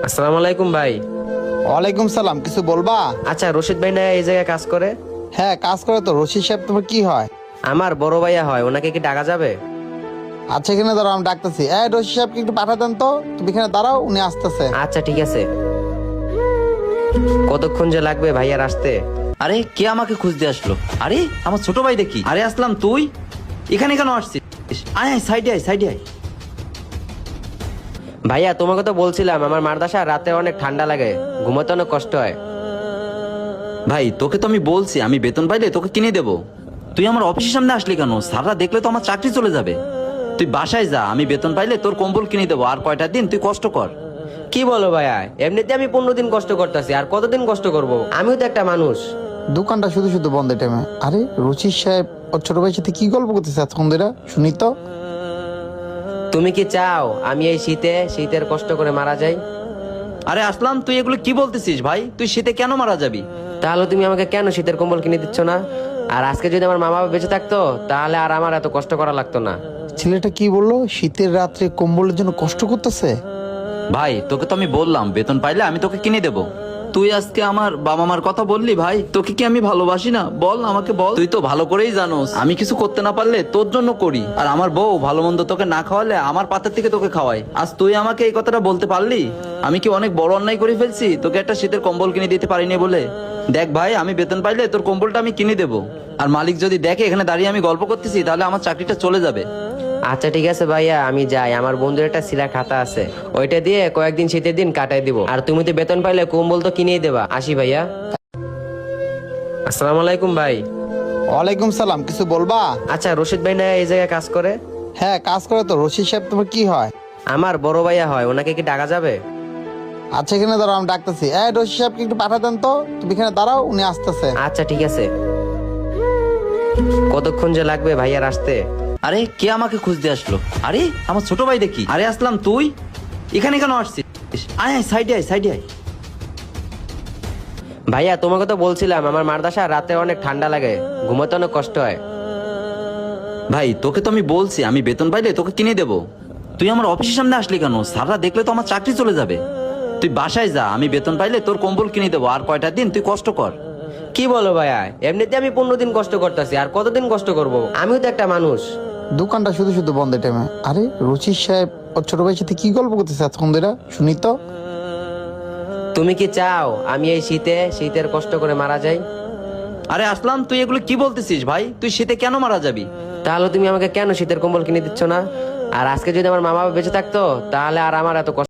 আসসালামু আলাইকুম ভাই। ওয়ালাইকুম সালাম, কিছু বলবা? আচ্ছা, রশিদ ভাই না এই জায়গায় কাজ করে? হ্যাঁ, কাজ করে তো। রশিদ সাহেব তোমার কি হয়? আমার বড় ভাইয়া হয়, ওনাকে কি ডাকা যাবে? আচ্ছা, এখানে দাঁড়াও, আমি ডাকতেছি। রশিদ সাহেবকে একটু পাঠাতেন তো। তুমি এখানে দাঁড়াও, উনি আসতেছে। আচ্ছা ঠিক আছে। কতক্ষণ যে লাগবে ভাইয়ার আসতে? আরে কে আমাকে খুঁজতে আসলো? আরে আমার ছোট ভাই দেখি। আরে আসলাম, তুই এখানে কেন আসছিস? আয় আয়, সাইডে আয়, সাইডে আয়। ভাইয়া তোমাকে তো বলছিলাম আমার মাদ্রাসা রাতে অনেক ঠান্ডা লাগে, ঘুমাতে অনেক কষ্ট হয়। ভাই তোকে তো আমি বলছি আমি বেতন পাইলে তোকে কিনে দেবো। তুই আমার অফিসের সামনে আসলি কেন? স্যাররা দেখলে তো আমার চাকরি চলে যাবে। তুই বাসায় যা, আমি বেতন পাইলে তোর কম্বল কিনে দেবো। আর কয়টা দিন তুই কষ্ট কর। কি বলো ভাইয়া, এমনিতে আমি 15 দিন কষ্ট করতেছি, আর কতদিন কষ্ট করব? আমিও তো একটা মানুষ। দোকানটা শুধু শুধু বন্ধ টাইমে। আরে রশিদ সাহেব ওর ছোট ভাইয়ের সাথে কি গল্প করতেছে এতক্ষণ ধরে? শুনি তো। তুমি কি চাও আমি এই শীতের কষ্ট করে মারা যাই? আরে আসলাম, তুই এগুলো কি বলতেছিস ভাই? তুই শীতে কেন মারা যাবি? তাহলে তুমি আমাকে কেন শীতের কম্বল কিনে দিচ্ছ না? আর আজকে যদি আমার মা বাবা বেঁচে থাকতো তাহলে আর আমার এত কষ্ট করা লাগতো না। ছেলেটা কি বললো? শীতের রাত্রে কম্বলের জন্য কষ্ট করতেছে? ভাই তোকে তো আমি বললাম বেতন পাইলে আমি তোকে কিনে দেবো। তুই আজকে আমার বাবা মার কথা বললি ভাই? তোকে কি আমি ভালোবাসি না? বল আমাকে বল। তুই তো ভালো করেই জানোস আমি কিছু করতে না পারলে তোর জন্য করি। আর আমার বউ ভালো মন্দ তোকে না খাওয়ালে আমার পাতের থেকে তোকে খাওয়াই। আজ তুই আমাকে এই কথাটা বলতে পারলি? আমি কি অনেক বড় অন্যায় করে ফেলছি তোকে একটা শীতের কম্বল কিনে দিতে পারিনি বলে? দেখ ভাই, আমি বেতন পাইলে তোর কম্বলটা আমি কিনে দেবো। আর মালিক যদি দেখে এখানে দাঁড়িয়ে আমি গল্প করতেছি তাহলে আমার চাকরিটা চলে যাবে। আচ্ছা ঠিক আছে ভাইয়া, আমি যাই। আমার বন্ধুর একটা সিলা খাতা আছে, ওইটা দিয়ে কয়েকদিন শীতের দিন কাটাই দিব। আর তুমি তো বেতন পাইলে কম্বল তো কিনেই দেবা। আসি ভাইয়া। আসসালামু আলাইকুম ভাই। ওয়ালাইকুম সালাম, কিছু বলবা? আচ্ছা, রশিদ ভাই না এই জায়গায় কাজ করে? হ্যাঁ, কাজ করে তো। রশিদ সাহেব তোমার কি হয়? আমার বড় ভাইয়া হয়, ওনাকে কি ডাকা যাবে? আচ্ছা, এখানে দাঁড়াও, আমি ডাকতেছি। রশিদ সাহেবকে একটু পাঠাতেন তো। তুমি এখানে দাঁড়াও, উনি আসতেছে। আচ্ছা ঠিক আছে। কতক্ষণ যে লাগবে ভাইয়ার আসতে? আরে কে আমাকে খুঁজতে আসলো? আরে আমার ছোট ভাই দেখি। আরে আসলাম, তুই এখানে কেন আসছিস? আয় আয়, সাইডে আয়, সাইডে আয়। ভাইয়া তোমাকে তো বলছিলাম আমার মাদ্রাসা রাতে অনেক ঠান্ডা লাগে, ঘুমাতে অনেক কষ্ট হয়। ভাই তোকে তো আমি বলছি আমি বেতন পাইলে তোকে কিনে দেবো। তুই আমার অফিসের সামনে আসলি কেন? স্যাররা দেখলে তো আমার চাকরি চলে যাবে। তুই বাসায় যা, আমি বেতন পাইলে তোর কম্বল কিনে দেবো। আর কয়টা দিন তুই কষ্ট কর। কি বলো ভাইয়া, এমনিতে আমি 15 দিন কষ্ট করতেছি, আর কতদিন কষ্ট করব? আমিও তো একটা মানুষ। দোকানটা শুধু শুধু বন্ধ টাইমে। আরে রশিদ সাহেব ওর ছোট ভাইয়ের সাথে কি গল্প করতেছে এতক্ষণ ধরে? শুনি তো। তুমি কি চাও আমি এই শীতের কষ্ট করে মারা যাই? আরে আসলাম, তুই এগুলো কি বলতেছিস ভাই? তুই শীতে কেন মারা যাবি? তাহলে তুমি আমাকে কেন শীতের কম্বল কিনে দিচ্ছ না? আর আজকে যদি আমার মা বাবা বেঁচে থাকতো তাহলে আর আমার এত কষ্ট